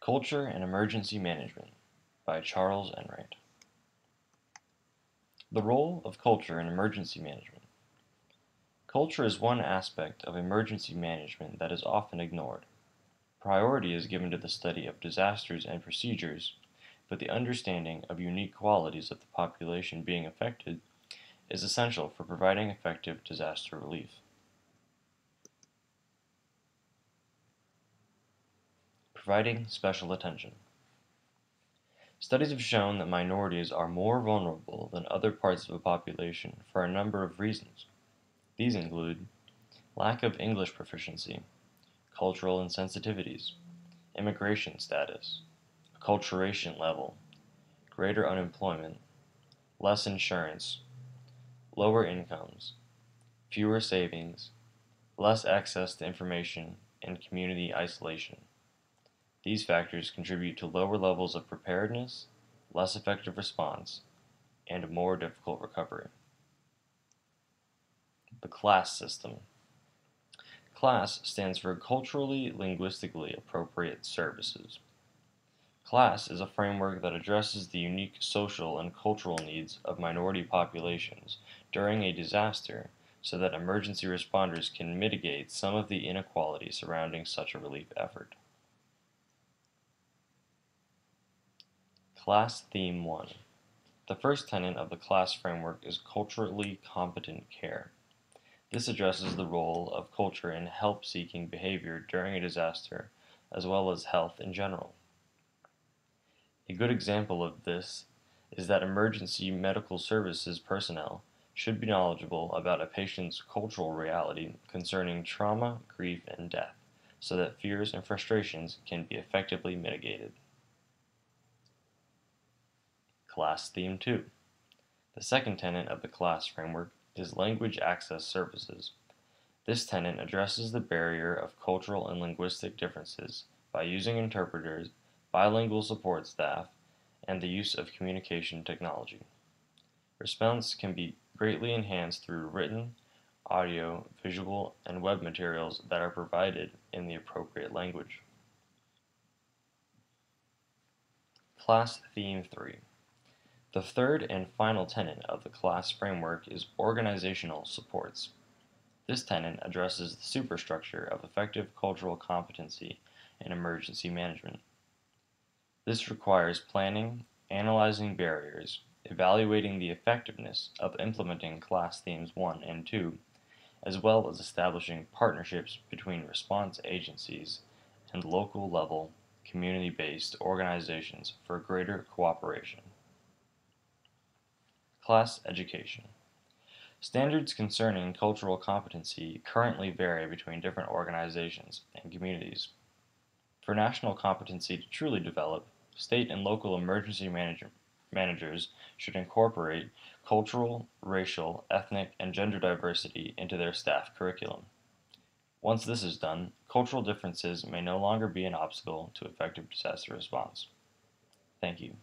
Culture and Emergency Management by Charles Enright. The role of culture in emergency management. Culture is one aspect of emergency management that is often ignored. Priority is given to the study of disasters and procedures, but the understanding of unique qualities of the population being affected is essential for providing effective disaster relief. Providing special attention. Studies have shown that minorities are more vulnerable than other parts of a population for a number of reasons. These include lack of English proficiency, cultural insensitivities, immigration status, acculturation level, greater unemployment, less insurance, lower incomes, fewer savings, less access to information, and community isolation. These factors contribute to lower levels of preparedness, less effective response, and a more difficult recovery. The class system. CLASS stands for Culturally Linguistically Appropriate Services. CLASS is a framework that addresses the unique social and cultural needs of minority populations during a disaster so that emergency responders can mitigate some of the inequality surrounding such a relief effort. Class Theme 1. The first tenet of the CLASS framework is culturally competent care. This addresses the role of culture in help-seeking behavior during a disaster, as well as health in general. A good example of this is that emergency medical services personnel should be knowledgeable about a patient's cultural reality concerning trauma, grief, and death, so that fears and frustrations can be effectively mitigated. Class Theme 2. The second tenet of the CLASS framework is language access services. This tenet addresses the barrier of cultural and linguistic differences by using interpreters, bilingual support staff, and the use of communication technology. Response can be greatly enhanced through written, audio, visual, and web materials that are provided in the appropriate language. Class Theme 3. The third and final tenet of the CLASS framework is organizational supports. This tenet addresses the superstructure of effective cultural competency in emergency management. This requires planning, analyzing barriers, evaluating the effectiveness of implementing CLASS Themes 1 and 2, as well as establishing partnerships between response agencies and local-level, community-based organizations for greater cooperation. Class education. Standards concerning cultural competency currently vary between different organizations and communities. For national competency to truly develop, state and local emergency managers should incorporate cultural, racial, ethnic, and gender diversity into their staff curriculum. Once this is done, cultural differences may no longer be an obstacle to effective disaster response. Thank you.